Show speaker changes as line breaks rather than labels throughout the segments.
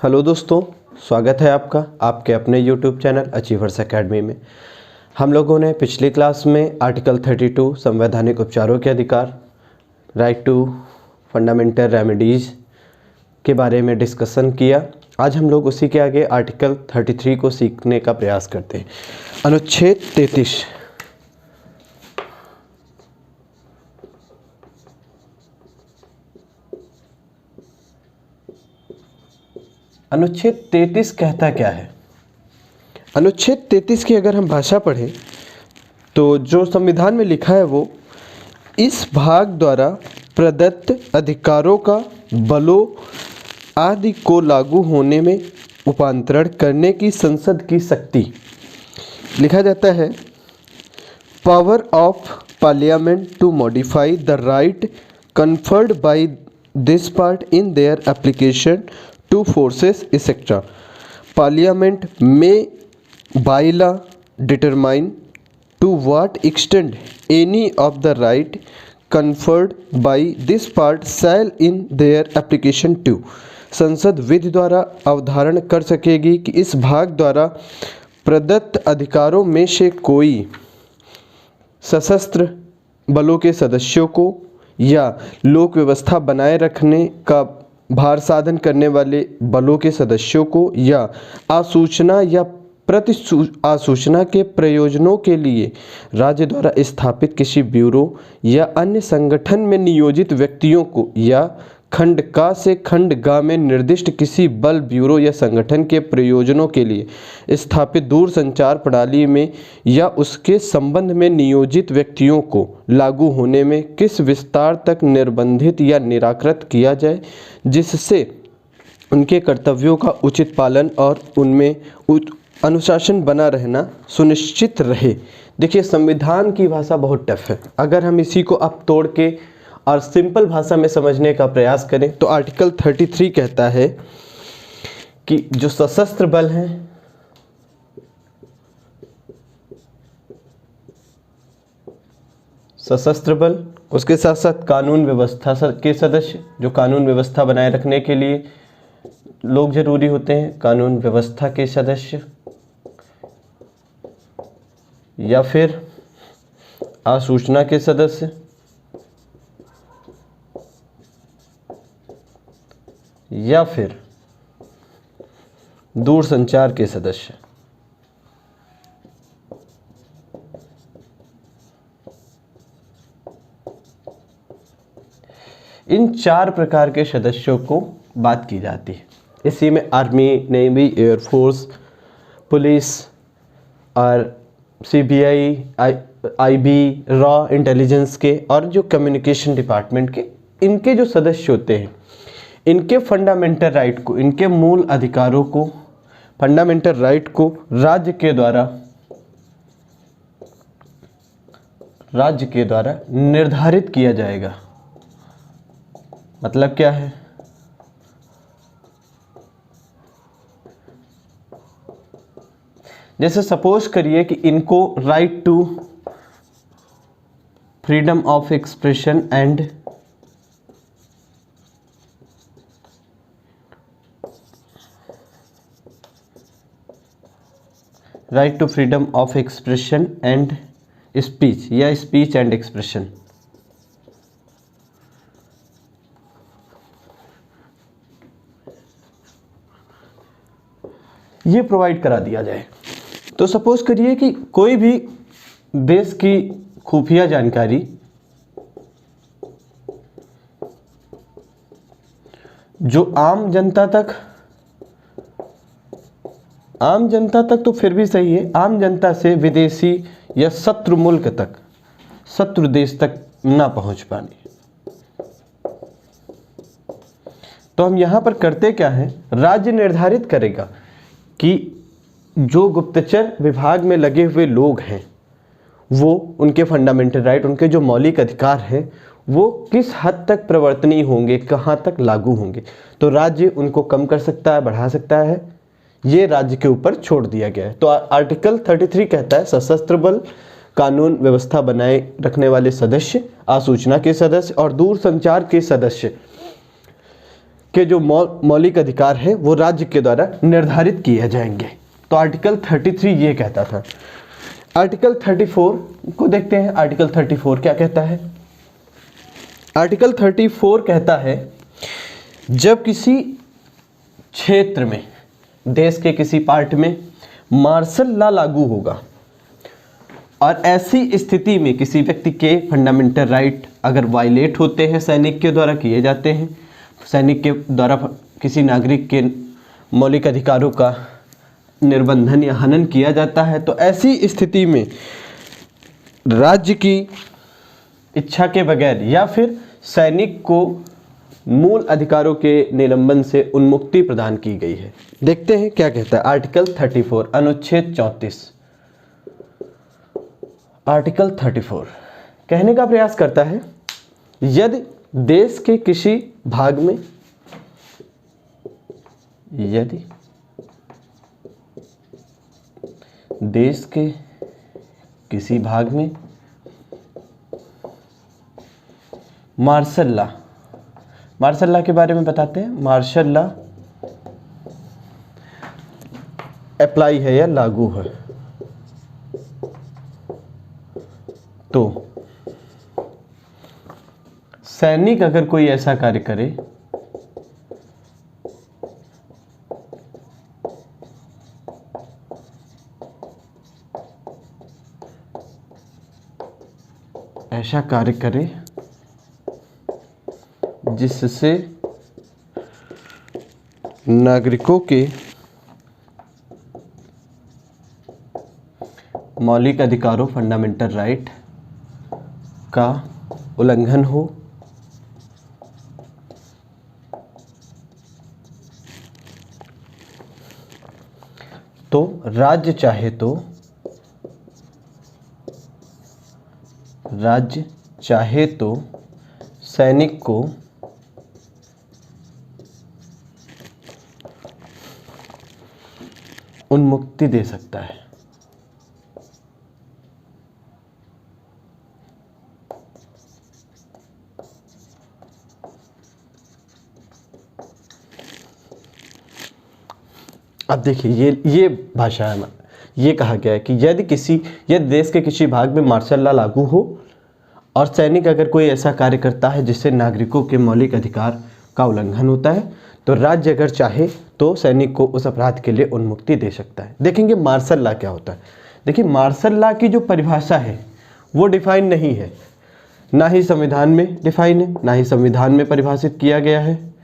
Hello दोस्तों, स्वागत है आपका आपके अपने यूट्यूब चैनल अचीवर्स एकेडमी में। हम लोगों ने पिछली क्लास में आर्टिकल 32 संवैधानिक उपचारों के अधिकार, राइट टू फंडामेंटल रेमेडीज़ के बारे में डिस्कशन किया। आज हम लोग उसी के आगे आर्टिकल 33 को सीखने का प्रयास करते हैं। अनुच्छेद 33। अनुच्छेद 33 कहता क्या है? अनुच्छेद 33 की अगर हम भाषा पढ़ें तो जो संविधान में लिखा है वो इस भाग द्वारा प्रदत्त अधिकारों का बलों आदि को लागू होने में रूपांतरण करने की संसद की शक्ति। लिखा जाता है power of parliament to modify the right conferred by this part in their application to forces etc. Parliament may by law determine to what extent any of the right conferred by this part shall in their application to। संसद विधि द्वारा अवधारण कर सकेगी कि इस भाग द्वारा प्रदत्त अधिकारों में से कोई सशस्त्र बलों के सदस्यों को या लोक व्यवस्था बनाए रखने का भार साधन करने वाले बलों के सदस्यों को या आसूचना या प्रति आसूचना के प्रयोजनों के लिए राज्य द्वारा स्थापित किसी ब्यूरो या अन्य संगठन में नियोजित व्यक्तियों को या खंड का से खंड गा में निर्दिष्ट किसी बल, ब्यूरो या संगठन के प्रयोजनों के लिए स्थापित दूर संचार प्रणाली में या उसके संबंध में नियोजित व्यक्तियों को लागू होने में किस विस्तार तक निर्बंधित या निराकृत किया जाए जिससे उनके कर्तव्यों का उचित पालन और उनमें अनुशासन बना रहना सुनिश्चित रहे। देखिए, संविधान की भाषा बहुत टफ है। अगर हम इसी को अब तोड़ के और सिंपल भाषा में समझने का प्रयास करें तो आर्टिकल 33 कहता है कि जो सशस्त्र बल हैं, सशस्त्र बल, उसके साथ साथ कानून व्यवस्था के सदस्य, जो कानून व्यवस्था बनाए रखने के लिए लोग जरूरी होते हैं, कानून व्यवस्था के सदस्य या फिर आसूचना के सदस्य या फिर दूर संचार के सदस्य। इन चार प्रकार के सदस्यों को बात की जाती है। इसी में आर्मी, नेवी, एयरफोर्स, पुलिस और सीबीआई, आईबी, रॉ इंटेलिजेंस के और जो कम्युनिकेशन डिपार्टमेंट के, इनके जो सदस्य होते हैं, इनके फंडामेंटल राइट को, इनके मूल अधिकारों को, फंडामेंटल राइट को राज्य के द्वारा निर्धारित किया जाएगा। मतलब क्या है? जैसे सपोज करिए कि इनको right to freedom of expression and right to freedom of expression and speech या स्पीच एंड एक्सप्रेशन, ये प्रोवाइड करा दिया जाए। तो सपोज करिए कि कोई भी देश की खुफिया जानकारी जो आम जनता तक तो फिर भी सही है, आम जनता से विदेशी या शत्रु मुल्क तक, शत्रु देश तक ना पहुंच पानी। तो हम यहां पर करते क्या है, राज्य निर्धारित करेगा कि जो गुप्तचर विभाग में लगे हुए लोग हैं वो, उनके फंडामेंटल राइट, उनके जो मौलिक अधिकार हैं वो किस हद तक प्रवर्तनीय होंगे, कहां तक लागू होंगे। तो राज्य उनको कम कर सकता है, बढ़ा सकता है, ये राज्य के ऊपर छोड़ दिया गया है। तो आर्टिकल 33 कहता है सशस्त्र बल, कानून व्यवस्था बनाए रखने वाले सदस्य, आसूचना के सदस्य और दूर संचार के सदस्य के जो मौलिक अधिकार है वो राज्य के द्वारा निर्धारित किए जाएंगे। तो आर्टिकल 33 ये कहता था। आर्टिकल 34 को देखते हैं। आर्टिकल 34 क्या कहता है? आर्टिकल 34 कहता है जब किसी क्षेत्र में, देश के किसी पार्ट में मार्शल लॉ लागू होगा और ऐसी स्थिति में किसी व्यक्ति के फंडामेंटल राइट अगर वायलेट होते हैं, सैनिक के द्वारा किए जाते हैं, सैनिक के द्वारा किसी नागरिक के मौलिक अधिकारों का निर्बंधन या हनन किया जाता है, तो ऐसी स्थिति में राज्य की इच्छा के बगैर या फिर सैनिक को मूल अधिकारों के निलंबन से उन्मुक्ति प्रदान की गई है। देखते हैं क्या कहता है आर्टिकल 34 अनुच्छेद 34। आर्टिकल 34 कहने का प्रयास करता है यदि देश के किसी भाग में, यदि देश के किसी भाग में मार्शल लॉ, मार्शल लॉ के बारे में बताते हैं। मार्शल लॉ अप्लाई है या लागू है, तो सैनिक अगर कोई ऐसा कार्य करे जिससे नागरिकों के मौलिक अधिकारों फंडामेंटल राइट का उल्लंघन हो, तो राज्य चाहे तो सैनिक को उन्मुक्ति दे सकता है। अब देखिए ये भाषा है, ये कहा गया है कि यदि देश के किसी भाग में मार्शल लॉ लागू हो और सैनिक अगर कोई ऐसा कार्य करता है जिससे नागरिकों के मौलिक अधिकार का उल्लंघन होता है, तो राज्य अगर चाहे तो सैनिक को उस अपराध के लिए उन्मुक्ति दे सकता है। देखेंगे मार्शल लॉ क्या होता है। देखिए मार्शल लॉ की जो परिभाषा है वो डिफाइन नहीं है, ना ही संविधान में डिफाइन है, ना ही संविधान में परिभाषित किया गया है,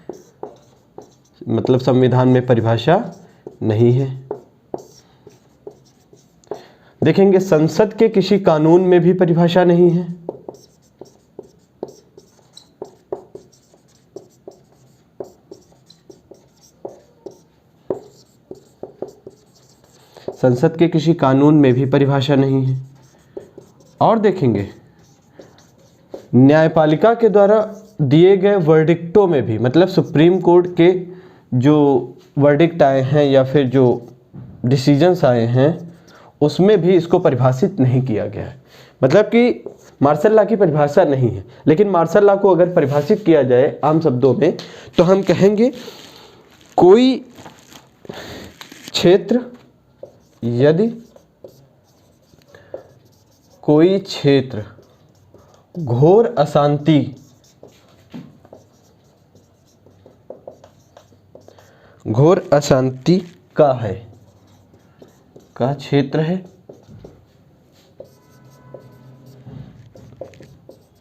मतलब संविधान में परिभाषा नहीं है। देखेंगे संसद के किसी कानून में भी परिभाषा नहीं है। संसद के किसी कानून में भी परिभाषा नहीं है। और देखेंगे न्यायपालिका के द्वारा दिए गए वर्डिक्टों में भी, मतलब सुप्रीम कोर्ट के जो वर्डिक्ट आए हैं या फिर जो डिसीजंस आए हैं उसमें भी इसको परिभाषित नहीं किया गया है। मतलब कि मार्शल लॉ की परिभाषा नहीं है। लेकिन मार्शल लॉ को अगर परिभाषित किया जाए आम शब्दों में तो हम कहेंगे कोई क्षेत्र, यदि कोई क्षेत्र घोर अशांति का है, का क्षेत्र है,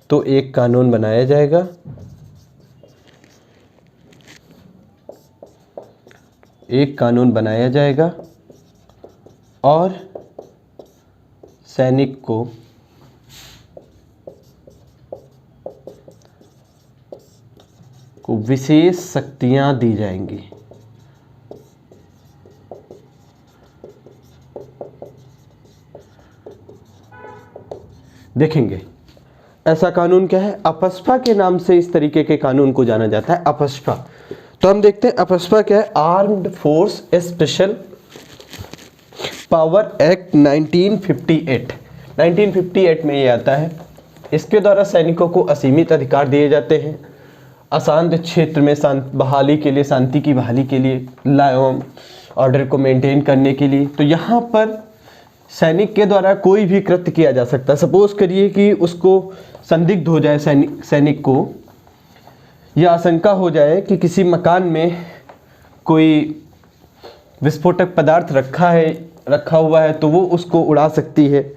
तो एक कानून बनाया जाएगा। एक कानून बनाया जाएगा और सैनिक को विशेष शक्तियां दी जाएंगी। देखेंगे ऐसा कानून क्या है, अपस्पा के नाम से इस तरीके के कानून को जाना जाता है, अपस्पा। तो हम देखते हैं अपस्पा क्या है, armed force special power act 1958। 1958 में ये आता है। इसके द्वारा सैनिकों को असीमित अधिकार दिए जाते हैं अशांत क्षेत्र में बहाली के लिए, शांति की बहाली के लिए, लॉ एवं ऑर्डर को मेंटेन करने के लिए। तो यहाँ पर सैनिक के द्वारा कोई भी कृत्य किया जा सकता है। सपोज करिए कि उसको संदिग्ध हो जाए सैनिक को, या आशंका हो जाए कि किसी मकान में कोई विस्फोटक पदार्थ रखा हुआ है, तो वो उसको उड़ा सकती है,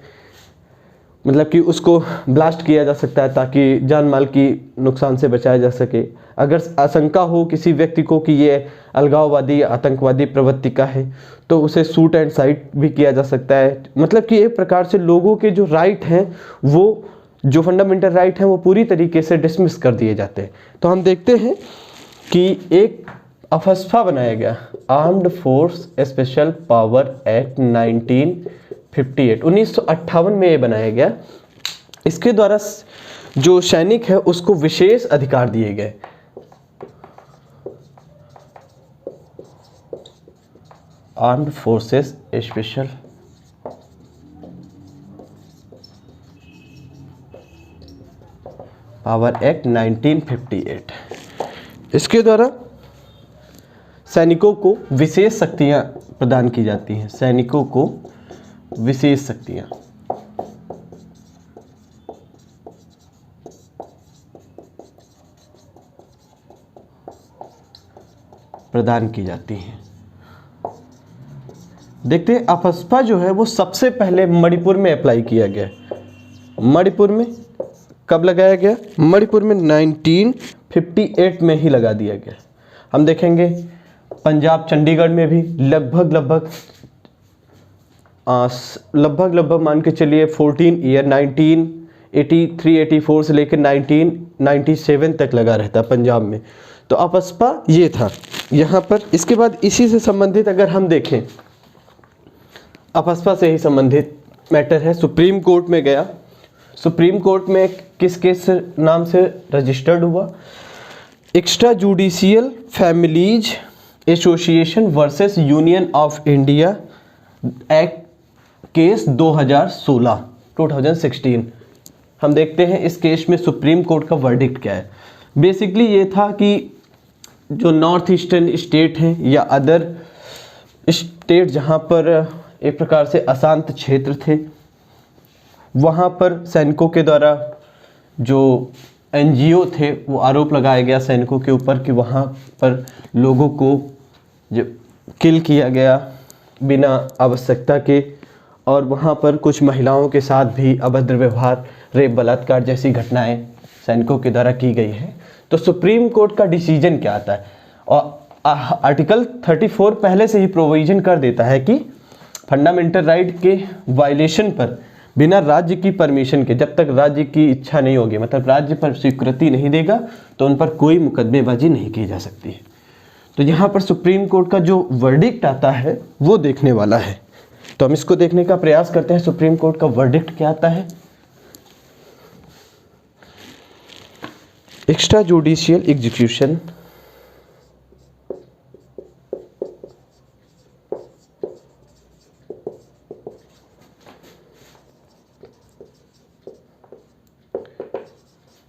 मतलब कि उसको ब्लास्ट किया जा सकता है ताकि जान माल की नुकसान से बचाया जा सके। अगर आशंका हो किसी व्यक्ति को कि ये अलगाववादी या आतंकवादी प्रवृत्ति का है, तो उसे शूट एंड साइट भी किया जा सकता है। मतलब कि एक प्रकार से लोगों के जो राइट हैं, वो जो फंडामेंटल राइट हैं, वो पूरी तरीके से डिसमिस कर दिए जाते हैं। तो हम देखते हैं कि एक अफस्पा बनाया गया, armed force special power act 1958, 1958 में ये बनाया गया। इसके द्वारा जो सैनिक है उसको विशेष अधिकार दिए गए। Armed forces special power act 1958, इसके द्वारा सैनिकों को विशेष शक्तियां प्रदान की जाती हैं। सैनिकों को विशेष शक्तियां प्रदान की जाती हैं। देखते हैं अफस्पा जो है वो सबसे पहले मणिपुर में अप्लाई किया गया। मणिपुर में कब लगाया गया? मणिपुर में 1958 में ही लगा दिया गया। हम देखेंगे पंजाब चंडीगढ़ में भी लगभग मान के चलिए 14 ईयर 1983-84 से लेकर 1997 तक लगा रहता पंजाब में। तो अफस्पा ये था यहाँ पर। इसके बाद इसी से संबंधित अगर हम देखें, अफस्पा से ही संबंधित मैटर है, सुप्रीम कोर्ट में गया। सुप्रीम कोर्ट में किस केस नाम से रजिस्टर्ड हुआ? Extra judicial families association versus union of India act case 2016। हम देखते हैं इस केस में सुप्रीम कोर्ट का वर्डिक्ट क्या है। बेसिकली ये था कि जो नॉर्थ ईस्टर्न स्टेट हैं या अदर स्टेट जहाँ पर एक प्रकार से अशांत क्षेत्र थे, वहाँ पर सैनिकों के द्वारा जो एनजीओ थे वो आरोप लगाया गया सैनिकों के ऊपर कि वहाँ पर लोगों को जो किल किया गया बिना आवश्यकता के, और वहाँ पर कुछ महिलाओं के साथ भी अभद्र व्यवहार, रेप, बलात्कार जैसी घटनाएं सैनिकों के द्वारा की गई है। तो सुप्रीम कोर्ट का डिसीजन क्या आता है? और आर्टिकल 34 पहले से ही प्रोविजन कर देता है कि फंडामेंटल राइट के वायलेशन पर बिना राज्य की परमिशन के, जब तक राज्य की इच्छा नहीं होगी, मतलब राज्य पर स्वीकृति नहीं देगा, तो उन पर कोई मुकदमेबाजी नहीं की जा सकती है। तो यहाँ पर सुप्रीम कोर्ट का जो वर्डिक्ट आता है वो देखने वाला है। तो हम इसको देखने का प्रयास करते हैं, सुप्रीम कोर्ट का वर्डिक्ट क्या आता है। Extra judicial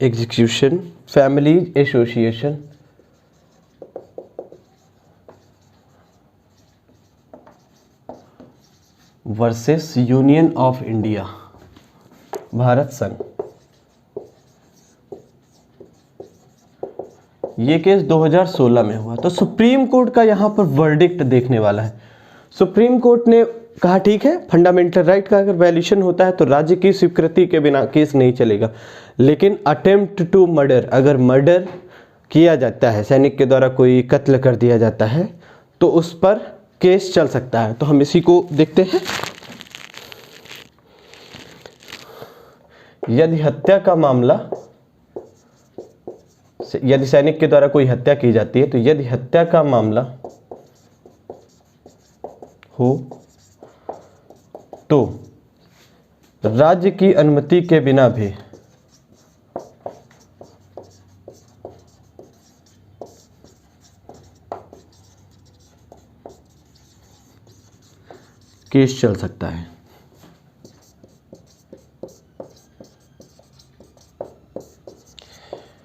execution family association versus union of India, Bharat संघ। ये केस 2016 में हुआ। तो सुप्रीम कोर्ट का यहाँ पर वर्डिक्ट देखने वाला है। सुप्रीम कोर्ट ने कहा ठीक है, फंडामेंटल राइट का अगर वैल्यूशन होता है तो राज्य की स्वीकृति के बिना केस नहीं चलेगा, लेकिन अटेम्प्ट टू मर्डर, अगर मर्डर किया जाता है, सैनिक के द्वारा कोई कत्ल कर दिया जाता है, तो उस पर केस चल सकता है। तो हम इसी को देखते हैं। यदि हत्या का मामला, यदि सैनिक के द्वारा कोई हत्या की जाती है, तो यदि हत्या का मामला हो तो राज्य की अनुमति के बिना भी केस चल सकता है।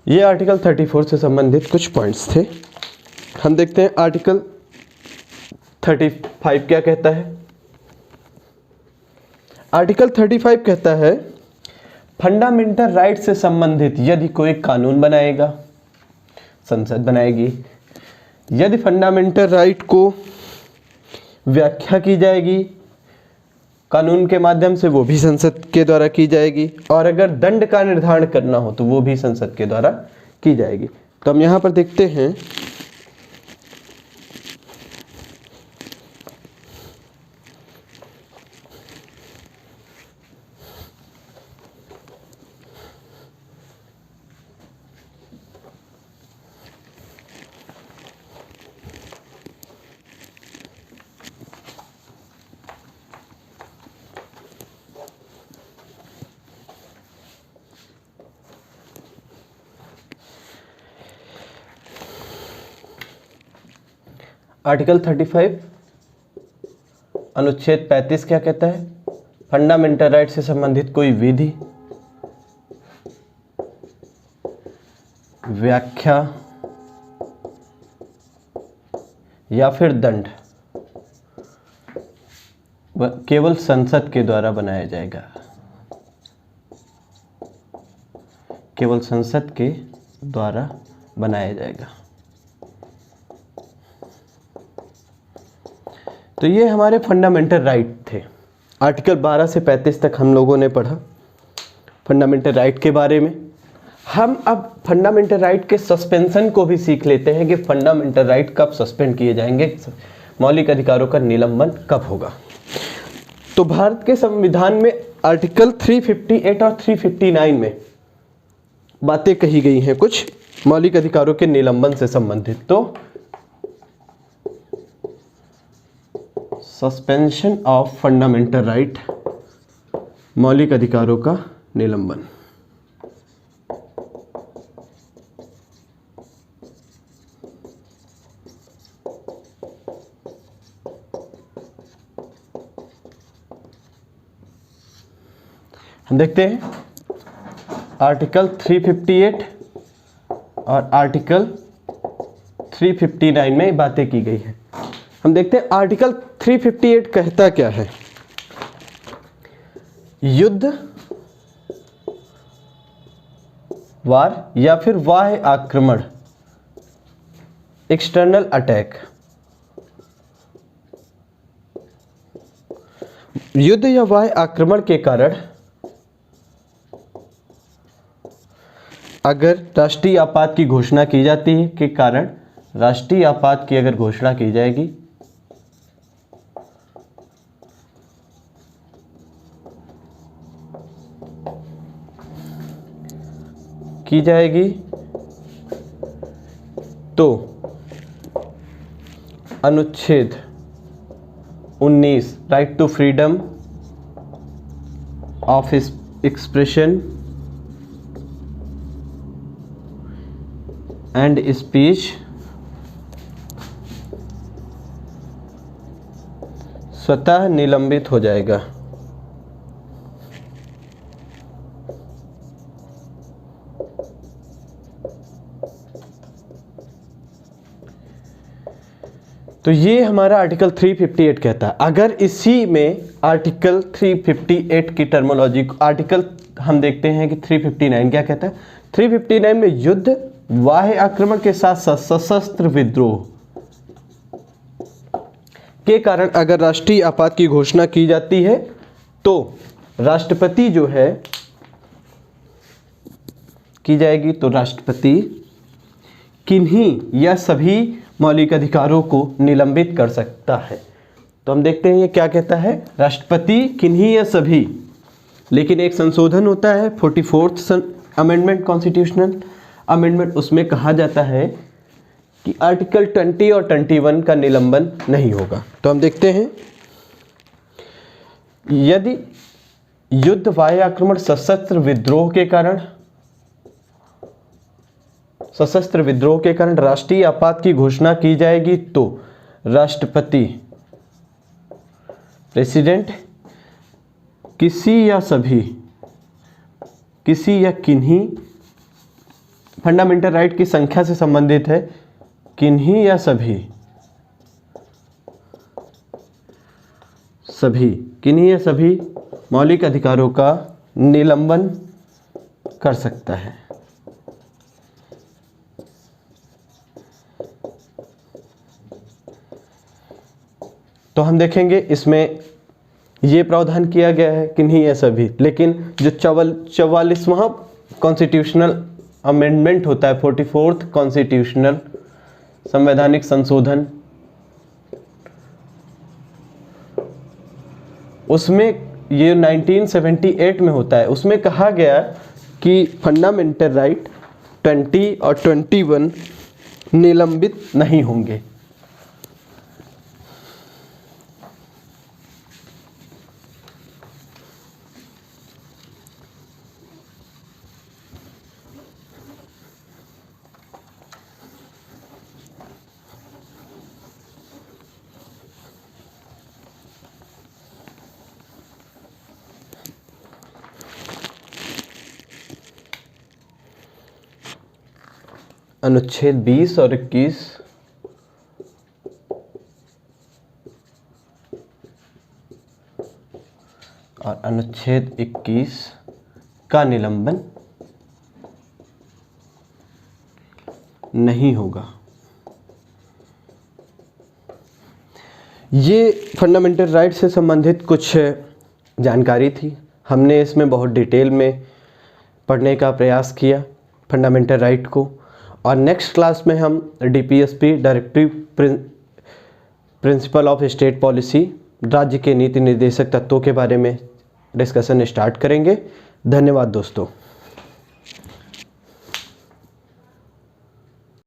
ये आर्टिकल 34 से संबंधित कुछ पॉइंट्स थे। हम देखते हैं आर्टिकल 35 क्या कहता है। आर्टिकल 35 कहता है फंडामेंटल राइट से संबंधित यदि कोई कानून बनाएगा, संसद बनाएगी, यदि फंडामेंटल राइट को व्याख्या की जाएगी कानून के माध्यम से, वो भी संसद के द्वारा की जाएगी, और अगर दंड का निर्धारण करना हो तो वो भी संसद के द्वारा की जाएगी। तो हम यहाँ पर देखते हैं आर्टिकल 35 अनुच्छेद 35 क्या कहता है, फंडामेंटल राइट से संबंधित कोई विधि, व्याख्या या फिर दंड केवल संसद के द्वारा बनाया जाएगा, केवल संसद के द्वारा बनाया जाएगा। तो ये हमारे फंडामेंटल राइट थे। आर्टिकल 12 से 35 तक हम लोगों ने पढ़ा फंडामेंटल राइट के बारे में। हम अब फंडामेंटल राइट के सस्पेंशन को भी सीख लेते हैं कि फंडामेंटल राइट कब सस्पेंड किए जाएंगे, मौलिक अधिकारों का निलंबन कब होगा। तो भारत के संविधान में आर्टिकल 358 और 359 में बातें कही गई हैं कुछ मौलिक अधिकारों के निलंबन से संबंधित। तो सस्पेंशन ऑफ फंडामेंटल राइट, मौलिक अधिकारों का निलंबन। हम देखते हैं आर्टिकल 358 और आर्टिकल 359 में बातें की गई हैं। हम देखते हैं आर्टिकल 358 कहता क्या है। युद्ध, वार या फिर बाह्य आक्रमण, एक्सटर्नल अटैक, युद्ध या बाह्य आक्रमण के कारण अगर राष्ट्रीय आपात की घोषणा की जाती है, के कारण राष्ट्रीय आपात की अगर घोषणा की जाएगी तो अनुच्छेद 19 right to freedom of expression and speech स्वतः निलंबित हो जाएगा। तो ये हमारा आर्टिकल 358 कहता है। अगर इसी में आर्टिकल 358 की टर्मोलॉजी आर्टिकल हम देखते हैं कि 359 क्या कहता है। 359 में युद्ध, बाह्य आक्रमण के साथ साथ सशस्त्र विद्रोह के कारण अगर राष्ट्रीय आपात की घोषणा की जाती है तो राष्ट्रपति जो है की जाएगी, तो राष्ट्रपति किन्हीं या सभी मौलिक अधिकारों को निलंबित कर सकता है। तो हम देखते हैं ये क्या कहता है, राष्ट्रपति किन्हीं या सभी, लेकिन एक संशोधन होता है 44th अमेंडमेंट, कॉन्स्टिट्यूशनल अमेंडमेंट, उसमें कहा जाता है कि आर्टिकल 20 और 21 का निलंबन नहीं होगा। तो हम देखते हैं यदि युद्ध, बाह्य आक्रमण, सशस्त्र विद्रोह के कारण राष्ट्रीय आपात की घोषणा की जाएगी तो राष्ट्रपति, प्रेसिडेंट किसी या किन्हीं फंडामेंटल राइट की संख्या से संबंधित है। किन्हीं या सभी किन्हीं या सभी मौलिक अधिकारों का निलंबन कर सकता है। तो हम देखेंगे इसमें ये प्रावधान किया गया है किन्हीं या सभी, लेकिन जो 44वां कॉन्स्टिट्यूशनल अमेंडमेंट होता है, 44th कॉन्स्टिट्यूशनल संवैधानिक संशोधन, उसमें ये 1978 में होता है। उसमें कहा गया कि फंडामेंटल राइट 20 और 21 निलंबित नहीं होंगे। अनुच्छेद 20 और 21 और अनुच्छेद 21 का निलंबन नहीं होगा। ये फंडामेंटल राइट से संबंधित कुछ जानकारी थी। हमने इसमें बहुत डिटेल में पढ़ने का प्रयास किया फंडामेंटल राइट को, और नेक्स्ट क्लास में हम DPSP directive principle of state policy, राज्य के नीति निर्देशक तत्वों के बारे में डिस्कशन स्टार्ट करेंगे। धन्यवाद दोस्तों।